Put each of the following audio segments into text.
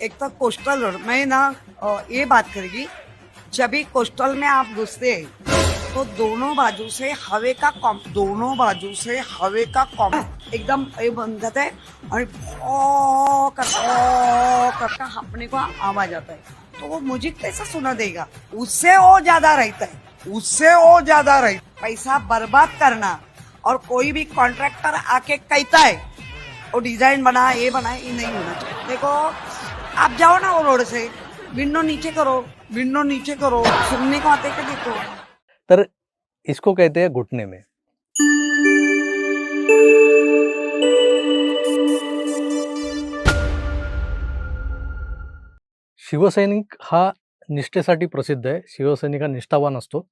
एक तो coastal road मैं ना ये बात करेगी। जब भी कोस्टल में आप घुसते हैं तो दोनों बाजू से हवे का कॉम एकदम ये बन जाता है और करका अपने को आवाज आता है। तो वो मुझे कैसा सुना देगा? उससे वो ज्यादा रहता है, उससे वो ज्यादा रहता। पैसा बर्बाद करना और कोई भी कॉन्ट्रैक्टर आके कहता है वो डिजाइन बना ये नहीं होना चाहिए। देखो आप जाओ ना वो रोड से, विंडो नीचे करो, सुनने को आते कि देखो। तर इसको कहते हैं घुटने में। शिवसैनिक हा निष्ठेसाठी प्रसिद्ध आहे। शिवसैनिक हा निष्ठावान असतो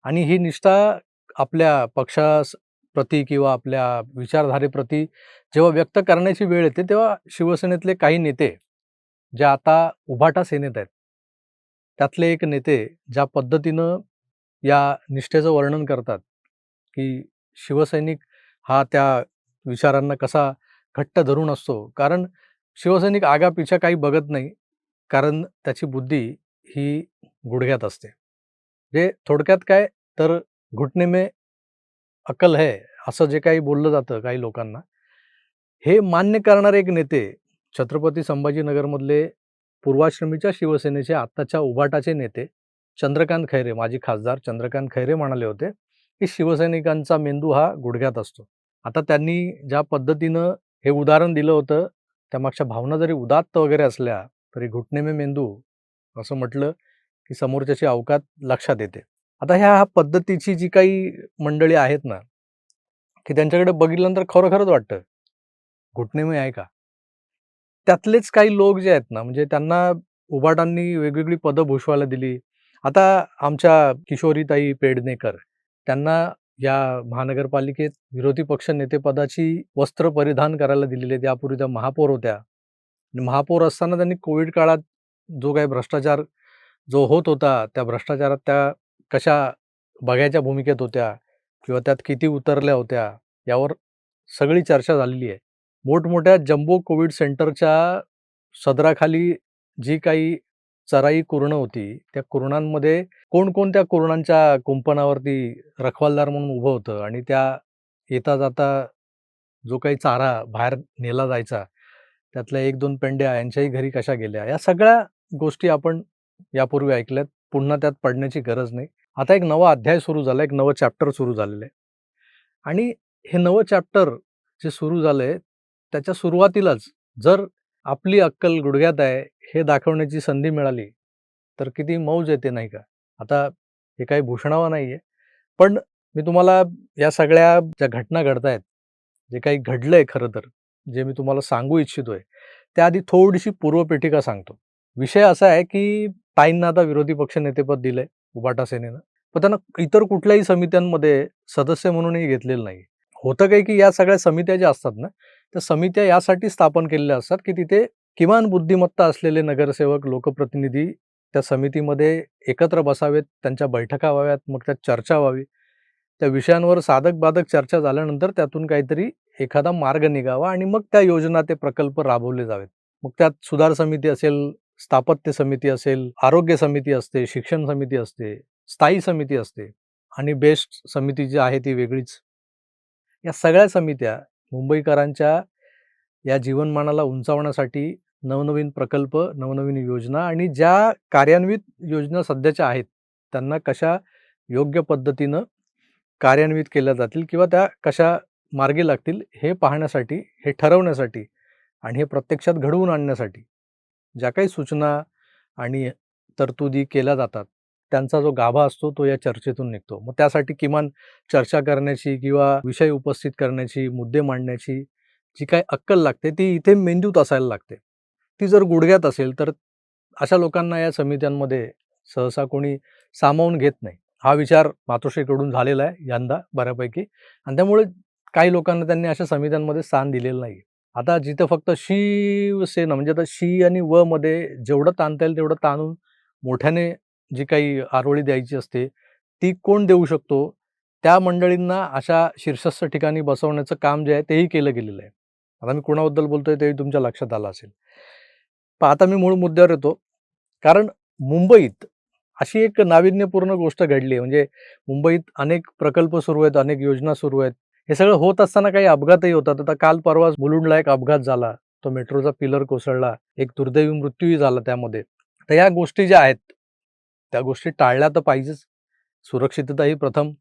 आणि ही निष्ठा आपल्या पक्षाप्रती किंवा आपल्या विचारधारेप्रती जेव्हा व्यक्त करण्याची वेळ येते तेव्हा शिवसेनेतले काही नेते जे आता उभाटा सेनेत आहेत, त्यातले एक नेते ज्या पद्धतीनं या निष्ठेचं वर्णन करतात, की शिवसैनिक हा त्या विचारांना कसा घट्ट धरून असतो. कारण शिवसैनिक आगापिछा काही बघत नाही. कारण त्याची बुद्धी ही गुडघ्यात असते. म्हणजे थोडक्यात काय तर घुटने में अक्कल है असं जे काही बोललं जातं काही लोकांना, हे मान्य करणारे एक नेते छत्रपती संभाजीनगरमधले पूर्वाश्रमीच्या शिवसेनेचे आत्ताच्या उभाटाचे नेते चंद्रकांत खैरे, माजी खासदार चंद्रकांत खैरे म्हणाले होते, की शिवसैनिकांचा मेंदू हा गुडघ्यात असतो. आता त्यांनी ज्या पद्धतीनं हे उदाहरण दिलं होतं, त्यामागच्या भावना जरी उदात्त वगैरे असल्या, तरी घुटने में मेंदू असं म्हटलं, की समोरच्याची अवकात लक्षात येते. आता ह्या पद्धतीची जी काही मंडळी आहेत ना, की त्यांच्याकडे बघितल्यानंतर खरोखरच वाटतं, घुटने में आहे का? त्यातलेच काही लोक जे आहेत ना, म्हणजे त्यांना उभाटांनी वेगवेगळी पदं भूषवायला दिली. आता आमच्या किशोरीताई पेडणेकर, त्यांना या महानगरपालिकेत विरोधी पक्ष नेतेपदाची वस्त्र परिधान करायला दिलेले. त्यापूर्वी त्या महापौर होत्या आणि महापौर असताना त्यांनी कोविड काळात जो काही भ्रष्टाचार जो होत होता, त्या भ्रष्टाचारात त्या कशा बघ्याच्या भूमिकेत होत्या किंवा त्यात किती उतरल्या होत्या, यावर सगळी चर्चा झालेली आहे. मोठमोठ्या जम्बो कोविड सेंटरच्या सदराखाली जी काही चराई कुरणं होती, त्या कुरणांमध्ये कोण त्या कुरणांच्या कुंपणावरती रखवालदार म्हणून उभं होतं आणि त्या येता-जाता जो काही चारा बाहेर नेला जायचा, त्यातल्या 1-2 पेंड्या यांच्याही घरी कशा गेल्या, या सगळ्या गोष्टी आपण यापूर्वी ऐकल्यात. पुन्हा त्यात पडण्याची गरज नाही. आता एक नवा अध्याय सुरू झाला, एक नवं चॅप्टर सुरू झालेलं आहे आणि हे नवं चॅप्टर जे सुरू झालंय, त्याच्या सुरुवातीलाच जर आपली अक्कल गुडघ्यात आहे, हे दाखवण्याची संधी मिळाली, तर किती मौज येते नाही का? आता हे काही भूषणावं नाहीये. पण मी तुम्हाला या सगळ्या ज्या घटना घडतायत, जे काही घडलंय खरं तर, जे मी तुम्हाला सांगू इच्छितोय, त्याआधी थोडीशी पूर्वपीठिका सांगतो. विषय असा आहे, की ताईंना आता विरोधी पक्षनेतेपद दिलंय उभाटा सेनेनं. पण त्यांना इतर कुठल्याही समित्यांमध्ये सदस्य म्हणूनही घेतलेलं नाही. होतं काय, की या सगळ्या समित्या ज्या असतात ना, त्या समित्या यासाठी स्थापन केलेल्या असतात, की तिथे किमान बुद्धिमत्ता असलेले नगरसेवक, लोकप्रतिनिधी त्या समितीमध्ये एकत्र बसावेत, त्यांच्या बैठका व्हाव्यात, मग त्यात चर्चा व्हावी. त्या विषयांवर साधक-बाधक चर्चा झाल्यानंतर त्यातून काहीतरी एखादा मार्ग निघावा आणि मग त्या योजना, ते प्रकल्प राबवले जावेत. मग त्यात सुधार समिती असेल, स्थापत्य समिती असेल, आरोग्य समिती असते, शिक्षण समिती असते, स्थायी समिती असते आणि बेस्ट समिती जी आहे ती वेगळीच. या सगळ्या समित्या मुंबईकरांच्या या जीवनमानाला उंचावण्यासाठी नवनवीन प्रकल्प, नवनवीन योजना आणि ज्या कार्यान्वित योजना सध्याच्या आहेत, त्यांना कशा योग्य पद्धतीनं कार्यान्वित केल्या जातील किंवा त्या कशा मार्गी लागतील, हे पाहण्यासाठी, हे ठरवण्यासाठी आणि हे प्रत्यक्षात घडवून आणण्यासाठी ज्या काही सूचना आणि तरतुदी केल्या जातात, त्यांचा जो गाभा असतो तो या चर्चेतून निघतो. मग त्यासाठी किमान चर्चा करण्याची किंवा विषय उपस्थित करण्याची, मुद्दे मांडण्याची जी काही अक्कल लागते, ती इथे मेंदूत असायला लागते. ती जर गुडघ्यात असेल, तर अशा लोकांना या समित्यांमध्ये सहसा कोणी सामावून घेत नाही. हा विचार मातोश्रीकडून झालेला आहे यंदा बऱ्यापैकी आणि त्यामुळे काही लोकांना त्यांनी अशा समित्यांमध्ये स्थान दिलेलं नाही. आता जिथं फक्त शिवसेना म्हणजे आता शी आणि व मध्ये जेवढं ताणता येईल तेवढं ताणून मोठ्याने जी काही आरोळी द्यायची असते, ती कोण देऊ शकतो? त्या मंडळींना अशा शीर्षस्थ ठिकाणी बसवण्याचं काम जे आहे तेही केलं गेलेलं आहे. आता मी कोणाबद्दल बोलतोय तेही तुमच्या लक्षात आलं असेल. पण आता मी मूळ मुद्द्यावर येतो. कारण मुंबईत अशी एक नाविन्यपूर्ण गोष्ट घडली आहे. म्हणजे मुंबईत अनेक प्रकल्प सुरू आहेत, अनेक योजना सुरू आहेत. हे सगळं होत असताना काही अपघातही होतात. आता काल परवाच मुलुंडला एक अपघात झाला. तो मेट्रोचा पिलर कोसळला. एक दुर्दैवी मृत्यूही झाला त्यामध्ये. तर या गोष्टी ज्या आहेत, त्या गोष्टी टाळल्या तर पाहिजेच. सुरक्षितता ही प्रथम.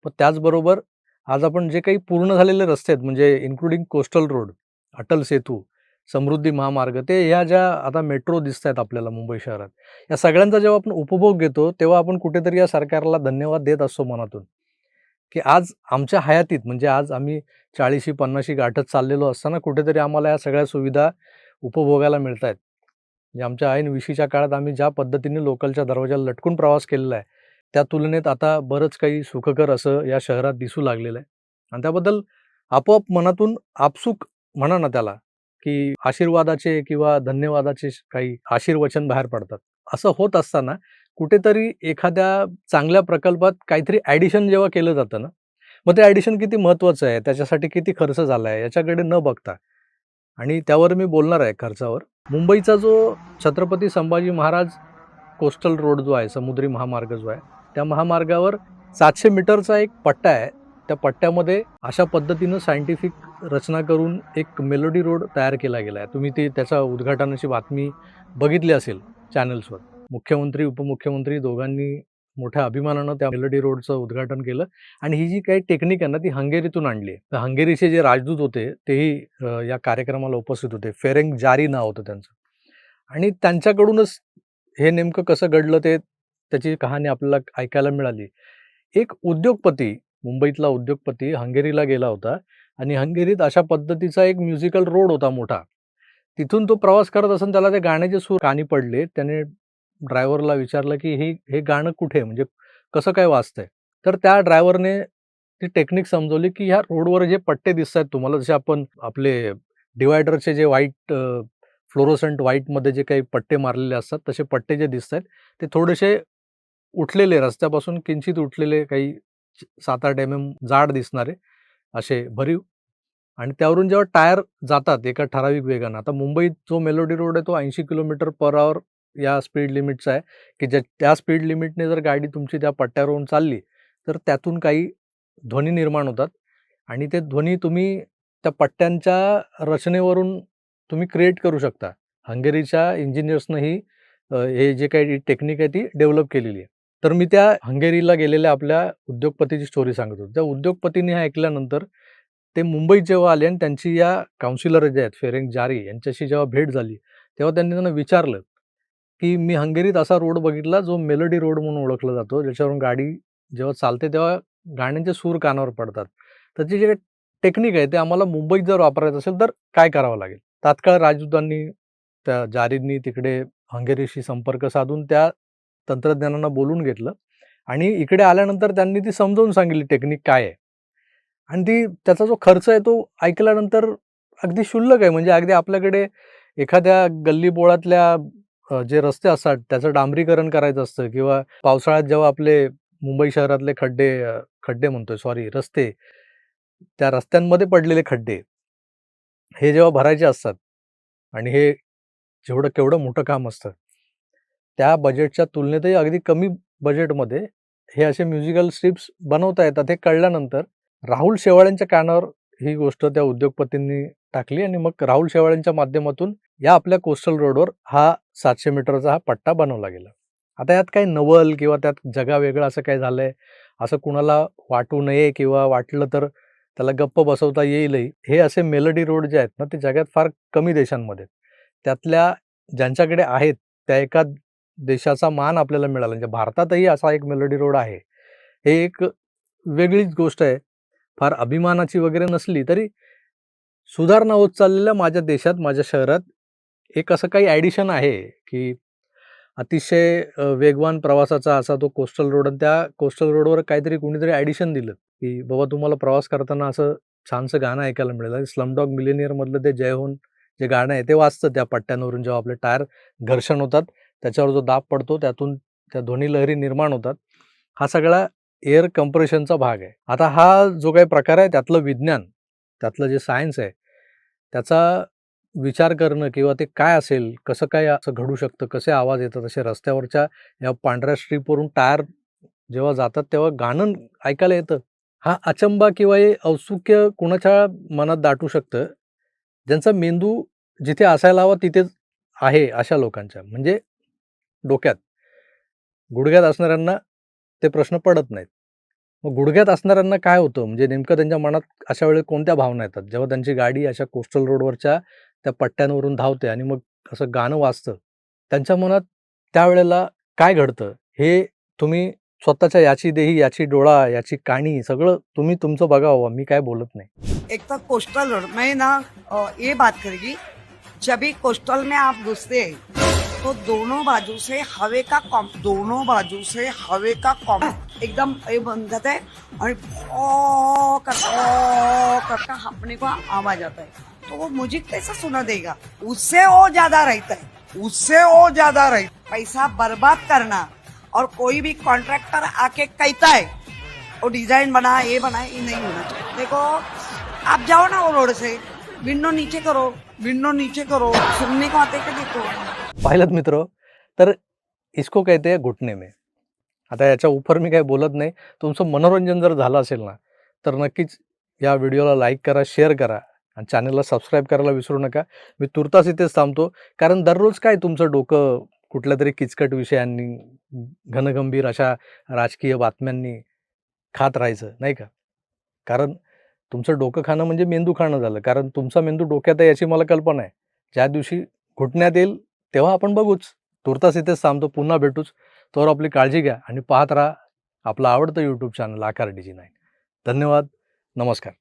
पण त्याचबरोबर आज आपण जे काही पूर्ण झालेले रस्ते आहेत, म्हणजे including coastal road, Atal Setu, समृद्धी महामार्ग, ते ह्या ज्या आता मेट्रो दिसतायत आपल्याला मुंबई शहरात, या सगळ्यांचा जेव्हा आपण उपभोग घेतो, तेव्हा आपण कुठेतरी या सरकारला धन्यवाद देत असतो मनातून, की आज आमच्या हयातीत, म्हणजे आज आम्ही 40शी-50शी गाठत चाललेलो असताना कुठेतरी आम्हाला या सगळ्या सुविधा उपभोगायला मिळतायत. म्हणजे आमच्या ऐन विशीच्या काळात आम्ही ज्या पद्धतीने लोकलच्या दरवाजाला लटकून प्रवास केलेला आहे, त्या तुलनेत आता बरंच काही सुखकर असं या शहरात दिसू लागलेलं आहे. आणि त्याबद्दल आपोआप मनातून आपसूक म्हणा ना त्याला, की आशीर्वादाचे किंवा धन्यवादाचे काही आशीर्वचन बाहेर पडतात. असं होत असताना कुठेतरी एखाद्या चांगल्या प्रकल्पात काहीतरी ॲडिशन जेव्हा केलं जातं ना, मग ते ॲडिशन किती महत्त्वाचं आहे, त्याच्यासाठी किती खर्च झाला आहे, याच्याकडे न बघता, आणि त्यावर मी बोलणार आहे खर्चावर. मुंबईचा जो छत्रपती संभाजी महाराज कोस्टल रोड जो आहे, समुद्री महामार्ग जो आहे, त्या महामार्गावर 700 मीटरचा एक पट्टा आहे. त्या पट्ट्यामध्ये अशा पद्धतीनं सायंटिफिक रचना करून एक मेलोडी रोड तयार केला गेला आहे. तुम्ही ती त्याच्या उद्घाटनाची बातमी बघितली असेल चॅनल्सवर. मुख्यमंत्री, उपमुख्यमंत्री दोघांनी मोठ्या अभिमानानं त्या मेलोडी रोडचं उद्घाटन केलं. आणि ही जी काही टेक्निक आहे ना, ती हंगेरीतून आणली आहे. तर हंगेरीचे जे राजदूत होते तेही या कार्यक्रमाला उपस्थित होते. फेरेंग जारी नाव होतं त्यांचं. आणि त्यांच्याकडूनच हे नेमकं कसं घडलं ते त्याची कहाणी आपल्याला ऐकायला मिळाली. एक उद्योगपती, मुंबईतला उद्योगपती हंगेरीला गेला होता आणि हंगेरीत अशा पद्धतीचा एक म्युझिकल रोड होता मोठा. तिथून तो प्रवास करत असताना त्याला ते गाण्याचे सूर कानी पडले. त्याने ड्रायव्हरला विचारलं, की हे गाणं कुठे आहे? म्हणजे कसं काय वाजतंय? तर त्या ड्रायव्हरने ती टेक्निक समजवली, की ह्या रोडवर जे पट्टे दिसतायत तुम्हाला, जसे आपण आपले डिव्हायडरचे जे व्हाईट फ्लोरोसंट व्हाईटमध्ये जे काही पट्टे मारलेले असतात, तसे पट्टे जे दिसतायत, ते थोडेसे उठलेले, रस्त्यापासून किंचित उठलेले, काही 7-8 जाड दिसणारे असे भरीव. आणि त्यावरून जेव्हा टायर जातात एका ठराविक वेगानं, आता मुंबईत जो मेलोडी रोड आहे तो 80 किलोमीटर पर आवर या स्पीड लिमिटचा आहे, की त्या स्पीड लिमिटने जर गाडी तुमची त्या पट्ट्यावरून चालली, तर त्यातून काही ध्वनी निर्माण होतात. आणि ते ध्वनी तुम्ही त्या पट्ट्यांच्या रचनेवरून तुम्ही क्रिएट करू शकता. हंगेरीच्या इंजिनियर्सनं हे जे काही टेक्निक आहे ती डेव्हलप केलेली आहे. तर मी त्या हंगेरीला गेलेल्या आपल्या उद्योगपतीची स्टोरी सांगत होतो. त्या उद्योगपतीने हे ऐकल्यानंतर ते मुंबईत जेव्हा आले आणि त्यांची या काउन्सिलर जे आहेत फेरेंग जारी यांच्याशी जेव्हा भेट झाली, तेव्हा त्यांनी त्यांना विचारलं, की "मी हंगेरीत असा रोड बघितला जो मेलोडी रोड म्हणून ओळखला जातो, ज्याच्यावरून गाडी जेव्हा चालते तेव्हा गाण्यांचे सूर कानावर पडतात. त्याची जी टेक्निक आहे ते आम्हाला मुंबईत जर वापरायचं असेल तर काय करावं लागेल?" तात्काळ राजदूतांनी, त्या जारींनी तिकडे हंगेरीशी संपर्क साधून त्या तंत्रज्ञानांना बोलवून घेतलं आणि इकडे आल्यानंतर त्यांनी ती समजावून सांगितली टेक्निक काय आहे. आणि त्याचा जो खर्च आहे तो ऐकल्यानंतर अगदी क्षुल्लक आहे. म्हणजे अगदी आपल्याकडे एखाद्या गल्लीबोळातल्या जे रस्ते असतात त्याचं डांबरीकरण करायचं असतं, किंवा पावसाळ्यात जेव्हा आपले मुंबई शहरातले खड्डे म्हणतोय सॉरी रस्ते, त्या रस्त्यांमध्ये पडलेले खड्डे, हे जेव्हा भरायचे असतात आणि हे जेवढं केवढं मोठं काम असतं, त्या बजेटच्या तुलनेतही अगदी कमी बजेटमध्ये हे असे म्युझिकल स्ट्रिप्स बनवता येतात. हे कळल्यानंतर राहुल शेवाळ्यांच्या कानावर ही गोष्ट त्या उद्योगपतींनी टाकली आणि मग राहुल शेवाळ्यांच्या माध्यमातून या आपल्या कोस्टल रोडवर हा 700 मीटरचा हा पट्टा बनवला गेला. आता यात काही नवल किंवा त्यात जगावेगळं असं काय झालंय, असं कुणाला वाटू नये, किंवा वाटलं तर त्याला गप्प बसवता येईलही. हे असे मेलडी रोड जे आहेत ना, ते जगात फार कमी देशांमध्ये. त्यातल्या ज्यांच्याकडे आहेत त्या एका देशाचा मान आपल्याला मिळाला. म्हणजे भारतातही असा एक मेलोडी रोड आहे. हे एक वेगळीच गोष्ट आहे. फार अभिमानाची वगैरे नसली तरी सुधारणा होत चाललेल्या माझ्या देशात, माझ्या शहरात एक असं काही ॲडिशन आहे, की अतिशय वेगवान प्रवासाचा असा तो कोस्टल रोड, आणि त्या कोस्टल रोडवर काहीतरी कुणीतरी ॲडिशन दिलं, की बाबा तुम्हाला प्रवास करताना असं छानसं गाणं ऐकायला मिळेल. स्लमडॉग मिलेनियरमधलं ते जय होन जे गाणं आहे ते वाजतं त्या पट्ट्यांवरून. जेव्हा आपले टायर घर्षण होतात, त्याच्यावर जो दाब पडतो त्यातून त्या ध्वनी लहरी निर्माण होतात. हा सगळा एअर कंप्रेशनचा भाग आहे. आता हा जो काही प्रकार आहे त्यातलं विज्ञान, त्यातलं जे सायन्स आहे, त्याचा विचार करणं किंवा ते काय असेल, कसं काय असं घडू शकतं, कसे आवाज येतात, असे रस्त्यावरच्या या पांढऱ्या स्ट्रीपवरून टायर जेव्हा जातात तेव्हा गाणं ऐकायला येतं. हा अचंबा किंवा हे औत्सुक्य कुणाच्या मनात दाटू शकतं, ज्यांचा मेंदू जिथे असायला हवा तिथेच आहे अशा लोकांच्या. म्हणजे डोक्यात. गुडघ्यात असणाऱ्यांना ते प्रश्न पडत नाहीत. मग गुडघ्यात असणाऱ्यांना काय होतं, म्हणजे नेमकं त्यांच्या मनात अशा वेळेस कोणत्या भावना येतात? जेव्हा त्यांची गाडी अशा कोस्टल रोडवरच्या त्या पट्ट्यांवरून धावते आणि मग असं गाणं वाजतं, त्यांच्या मनात त्यावेळेला काय घडतं? हे तुम्ही स्वतःच्या याची देही, याची डोळा, याची काणी सगळं तुम्ही तुमचं बघावं. मी काय बोलत नाही. एक तो कोस्टल रोड मैं ना ये बात करेगी, जब भी कोस्टल में आप घुसते हैं तो दोनों बाजू से हवे का कॉम एकदम ये बन जाता है और करता अपने को आवाज आता है, तो वो मुझे कैसा सुना देगा? उससे वो ज्यादा रहता है, उससे वो ज्यादा रहता। पैसा बर्बाद करना और कोई भी कॉन्ट्रैक्टर आके कहता है वो डिजाइन बना ये नहीं होना चाहिए। देखो आप जाओ ना वो रोड से, विंडो नीचे करो, सुनने को आते क्या देखो। पाहिलंत मित्र, तर इसको कहते हैं घुटने में. आता याच्या उपर मी काही बोलत नाही. तुमचं मनोरंजन जर झालं असेल ना, तर नक्कीच या व्हिडिओला लाईक करा, शेअर करा आणि चॅनलला सबस्क्राईब करायला विसरू नका. मी तुर्तास इथेच थांबतो, कारण दररोज काय तुमचं डोकं कुठल्यातरी किचकट विषयांनी, घनगंभीर अशा राजकीय बातम्यांनी खात राहायचं, नाही का? कारण तुमचं डोकं खाणं म्हणजे मेंदू खाणं झालं. कारण तुमचा मेंदू डोक्यात आहे याची मला कल्पना आहे. ज्या दिवशी घुटण्यात येईल तेव्हा आपण बघूच. तुर्तास इथेच थांबतो. पुन्हा भेटूच. तोवर आपली काळजी घ्या आणि पाहत राहा आपलं आवडतं YouTube चॅनल आकार DG9. धन्यवाद. नमस्कार.